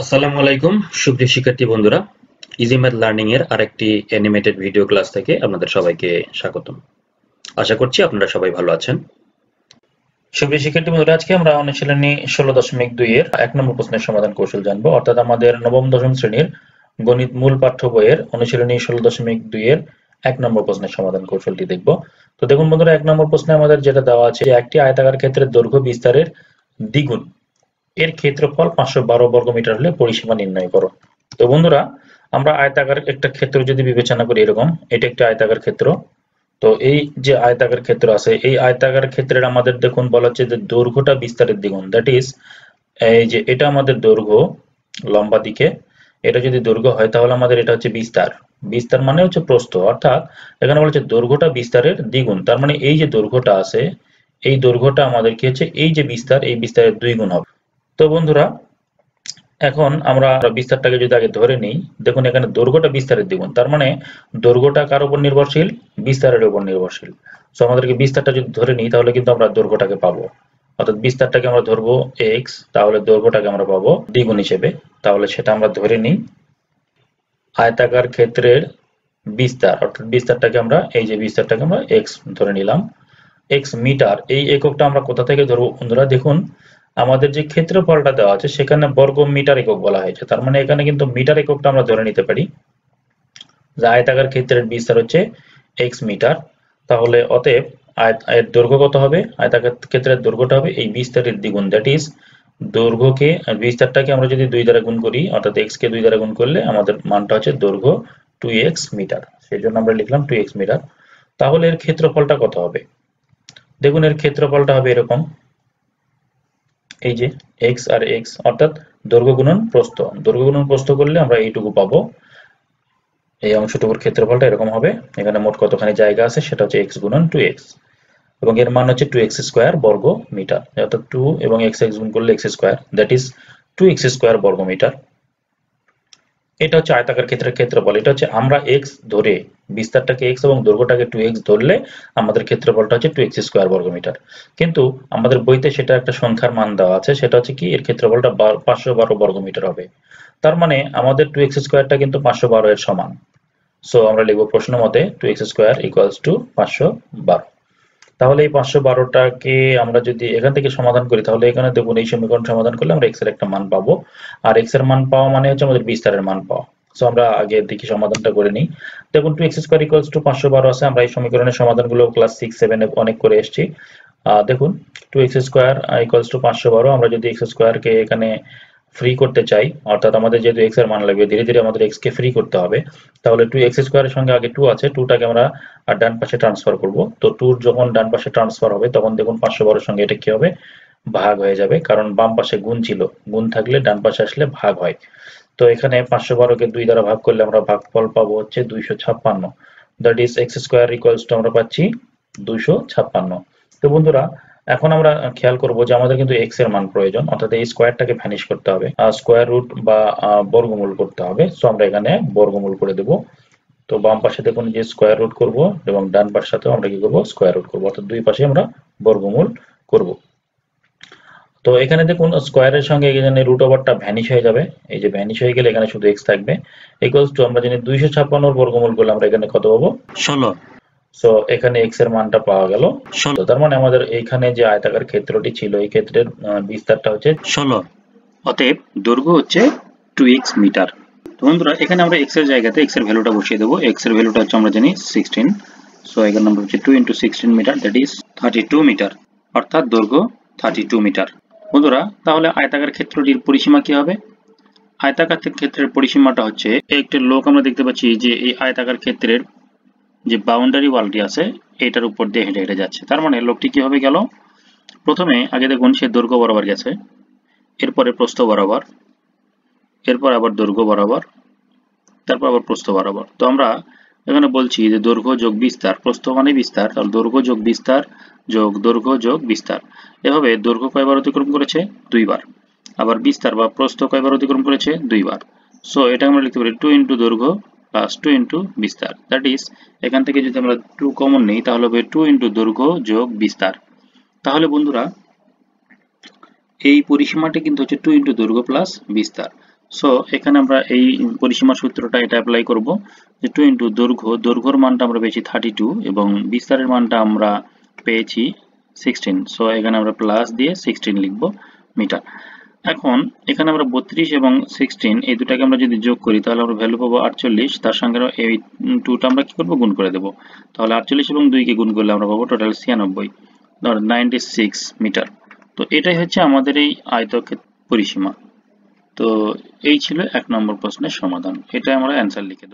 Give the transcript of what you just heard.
আসসালামু আলাইকুম সুপ্রিয় শিক্ষার্থী বন্ধুরা, ইজি ম্যাথ লার্নিং এর আরেকটি অ্যানিমেটেড ভিডিও ক্লাস থেকে আপনাদের সবাইকে স্বাগতম। আশা করছি আপনারা সবাই ভালো আছেন। সুপ্রিয় শিক্ষার্থী বন্ধুরা, আজকে আমরা অনুশীলনী 16.2 এর 1 নম্বর প্রশ্নের সমাধান কৌশল জানবো, অর্থাৎ আমাদের নবম দশম শ্রেণীর গণিত মূল পাঠ্য বইয়ের অনুশীলনী 16.2 এর 1 নম্বর প্রশ্নের সমাধান কৌশলটি দেখব। তো দেখুন বন্ধুরা, 1 নম্বর প্রশ্নে আমাদের যেটা দেওয়া আছে, একটি আয়তাকার ক্ষেত্রের দৈর্ঘ্য বিস্তারের দ্বিগুণ এর ক্ষেত্রফল 512 বর্গমিটার হলে পরিসীমা নির্ণয় করো। তো বন্ধুরা, আমরা আয়তাকার একটা ক্ষেত্র যদি বিবেচনা করি, এরকম এটা একটা আয়তাকার ক্ষেত্র। তো এই যে আয়তাকার ক্ষেত্র আছে, এই আয়তাকার ক্ষেত্রের আমাদের দেখুন বলা হচ্ছে যে দৈর্ঘ্যটা বিস্তারের দ্বিগুণ, দ্যাট ইজ এই যে এটা আমাদের দৈর্ঘ্য লম্বা দিকে, এটা যদি দৈর্ঘ্য হয় তাহলে আমাদের এটা হচ্ছে বিস্তার। বিস্তার মানে হচ্ছে প্রস্থ, অর্থাৎ এখানে বলা হচ্ছে দৈর্ঘ্যটা বিস্তারের দ্বিগুণ, তার মানে এই যে দৈর্ঘ্যটা আছে, এই দৈর্ঘ্যটা আমাদের কি হচ্ছে, এই যে বিস্তার, এই বিস্তারের 2 গুণ হবে। তো বন্ধুরা, এখন আমরা বিস্তারটাকে যদি আগে ধরে নিই, দেখুন এখানে দৈর্ঘ্যটা বিস্তারের দ্বিগুণ, তার মানে দৈর্ঘ্যটা কার উপর নির্ভরশীল? বিস্তারের উপর নির্ভরশীল। সো আমাদেরকে বিস্তারটা যদি ধরে নিই তাহলে কিন্তু আমরা দৈর্ঘ্যটাকে পাবো, অর্থাৎ বিস্তারটাকে আমরা ধরবো x, তাহলে দৈর্ঘ্যটাকে আমরা পাবো দ্বিগুণ হিসেবে। তাহলে সেটা আমরা ধরে নিই, আয়তাকার ক্ষেত্রের বিস্তার, অর্থাৎ বিস্তারটাকে আমরা এই যে বিস্তারটাকে আমরা x ধরে নিলাম, x মিটার। এই এককটা আমরা কোথা থেকে ধরবো বন্ধুরা? দেখুন আমাদের যে ক্ষেত্রফলটা দেওয়া আছে সেখানে বর্গ মিটার একক বলা হয়েছে, তার মানে এখানে কিন্তু মিটার এককটা আমরা ধরে নিতে পারি যে আয়তাকার ক্ষেত্রের বিস্তার হচ্ছে x মিটার। তাহলে অতএব এর দৈর্ঘ্য কত হবে? আয়তাকার ক্ষেত্রের দৈর্ঘ্যটা হবে এই বিস্তারের দ্বিগুণ, দ্যাট ইজ দৈর্ঘ্যকে বিস্তারটাকে আমরা যদি 2 দ্বারা গুণ করি, অর্থাৎ x কে 2 দ্বারা গুণ করলে আমাদের মানটা হচ্ছে দৈর্ঘ্য 2x মিটার, সেই জন্য আমরা লিখলাম 2x মিটার। তাহলে এর ক্ষেত্রফলটা কত হবে? দেখুন এর ক্ষেত্রফলটা হবে এরকম, এই যে x আর x, অর্থাৎ দৈর্ঘ্য গুণন প্রস্থ, দৈর্ঘ্য গুণন প্রস্থ করলে আমরা এইটুকু পাবো। এই অংশটুকুর ক্ষেত্রফলটা এরকম হবে। এখানে মোট কতখানি জায়গা আছে সেটা হচ্ছে x গুণন 2x, এবং এর মান হচ্ছে 2x স্কয়ার বর্গ মিটার, অর্থাৎ 2 এবং x গুণ করলে x square, that is 2x square বর্গ মিটার। এটা হচ্ছে আয়তাকার ক্ষেত্রের ক্ষেত্রফল। এটা হচ্ছে আমরা x ধরে বিস্তারটাকে x এবং দৈর্ঘ্যটাকে 2x ধরলে আমাদের ক্ষেত্রফলটা হচ্ছে 2x স্কয়ার বর্গমিটার। কিন্তু আমাদের বইতে সেটা একটা সংখ্যার মান দেওয়া আছে, সেটা হচ্ছে কি এর ক্ষেত্রফলটা 512 বর্গমিটার হবে। তার মানে আমাদের 2x স্কয়ারটা কিন্তু 512 এর সমান। সো আমরা লিখব প্রশ্ন মতে 2x স্কয়ার ইকুয়ালস টু 512। তাহলে এই 512টাকে আমরা যদি এখান থেকে সমাধান করি, তাহলে এখানে দেখুন এই সমীকরণ সমাধান করলে আমরা x এর একটা মান পাবো, আর x এর মান পাওয়া মানে হচ্ছে আমাদের বিস্তারের মান পাওয়া। সো আমরা আগে দেখি সমাধানটা করে নিই। দেখুন 2x স্কয়ার ইকুয়ালস টু 512 আছে, আমরা এই সমীকরণের সমাধানগুলো ক্লাস 6 7 এ অনেক করে এসেছি। দেখুন 2x স্কয়ার ইকুয়ালস টু 512, আমরা যদি x স্কয়ারকে এখানে ফ্রি করতে চাই, অর্থাৎ আমাদের যেহেতু x এর মান লাগবে, ধীরে ধীরে আমাদের x কে ফ্রি করতে হবে। তাহলে 2x স্কয়ারের সঙ্গে আগে 2 আছে, 2টাকে আমরা ডান পাশে ট্রান্সফার করব। তো 2 যখন ডান পাশে ট্রান্সফার হবে তখন দেখুন 512 এর সঙ্গে এটা কি হবে? ভাগ হয়ে যাবে, কারণ বাম পাশে গুণ ছিল, গুণ থাকলে ডান পাশে আসলে ভাগ হয়। তো এখানে 512 কে 2 দ্বারা ভাগ করলে আমরা ভাগফল পাবো হচ্ছে 256, that is x square equals to আমরা পাচ্ছি 256। তো বন্ধুরা, এখন আমরা খেয়াল করব যে আমাদের কিন্তু x এর মান প্রয়োজন, অর্থাৎ এই স্কয়ারটাকে ভ্যানিশ করতে হবে, স্কয়ার রুট বা বর্গমূল করতে হবে। সো আমরা এখানে বর্গমূল করে দেব। তো বাম পাশে দেখুন যে স্কয়ার রুট করব, এবং ডান পাশের সাথেও আমরা কি করব? স্কয়ার রুট করব, অর্থাৎ দুই পাশে আমরা বর্গমূল করব। তো এখানে দেখুন স্কয়ারের সঙ্গে এখানে রুট ওভারটা ভ্যানিশ হয়ে যাবে, এই যে ভ্যানিশ হয়ে গেলে এখানে শুধু x থাকবে, ইকুয়ালস টু আমরা জানি 256 এর বর্গমূল করলে আমরা এখানে কত পাবো? 16। সো এখানে x এর মানটা পাওয়া গেল 16। তার মানে আমাদের এইখানে যে আয়তাকার ক্ষেত্রটি ছিল, এই ক্ষেত্রের বিস্তারটা হচ্ছে 16, অতএব দৈর্ঘ্য হচ্ছে 2x মিটার। তো বন্ধুরা, এখানে আমরা x এর জায়গাতে x এর ভ্যালুটা বসিয়ে দেবো। x এর ভ্যালুটা হচ্ছে আমরা জানি 16, সো এখানে আমরা হচ্ছে 2 × 16 মিটার, দ্যাট ইজ 32 মিটার, অর্থাৎ দৈর্ঘ্য 32 মিটার। বন্ধুরা, তাহলে আয়তাকার ক্ষেত্রটির পরিসীমা কি হবে? আয়তাকার ক্ষেত্রের পরিসীমাটা হচ্ছে, একটা লোক আমরা দেখতে পাচ্ছি যে এই আয়তাকার ক্ষেত্রের যে বাউন্ডারি ওয়ালটি আছে এটার উপর দিয়ে হেঁটে হেঁটে যাচ্ছে, তার মানে লোকটি কিভাবে গেল? প্রথমে আগে দেখুন সে দৈর্ঘ্য বরাবর গেছে, এরপরে প্রস্থ বরাবর, এরপর আবার দৈর্ঘ্য বরাবর, তারপর আবার প্রস্থ বরাবর। তো আমরা এখানে বলছি যে দৈর্ঘ্য যোগ বিস্তার, প্রস্থ মানে বিস্তার, তাহলে দৈর্ঘ্য যোগ বিস্তার যোগ দৈর্ঘ্য যোগ বিস্তার। এভাবে দৈর্ঘ্য কয়বার অতিক্রম করেছে? 2 বার। আবার বিস্তার বা প্রস্থ কয়বার অতিক্রম করেছে? 2 বার। সো এটা আমরা লিখতে পারি 2 × দৈর্ঘ্য প্লাস 2 × বিস্তার, দ্যাট ইজ এখান থেকে যদি আমরা 2 কমন নিই তাহলে হবে 2 × দৈর্ঘ্য যোগ বিস্তার। তাহলে বন্ধুরা, এই পরিসীমাটি কিন্তু হচ্ছে 2 × দৈর্ঘ্য প্লাস বিস্তার। সো এখানে আমরা এই পরিসীমার সূত্রটা এটা অ্যাপ্লাই করব যে 2 ইন্টু দৈর্ঘ্যর মানটা আমরা পেয়েছি 32 এবং বিস্তারের মানটা আমরা পেয়েছি 16। সো এখানে আমরা প্লাস দিয়ে 16 লিখব মিটার। এখন এখানে আমরা 32 এবং 16 এই দুটাকে আমরা যদি যোগ করি তাহলে আমরা ভ্যালু পাবো 48, তার সঙ্গে এই 2টা আমরা কি করব, গুণ করে দেব। তাহলে 48 এবং 2 কে গুণ করলে আমরা পাবো টোটাল 96, ধর 96 মিটার। তো এটাই হচ্ছে আমাদের এই আয়তক্ষেত্র পরিসীমা। তো এই ছিল 1 নম্বর প্রশ্নের সমাধান। এটা আমরা অ্যান্সার লিখে দেব।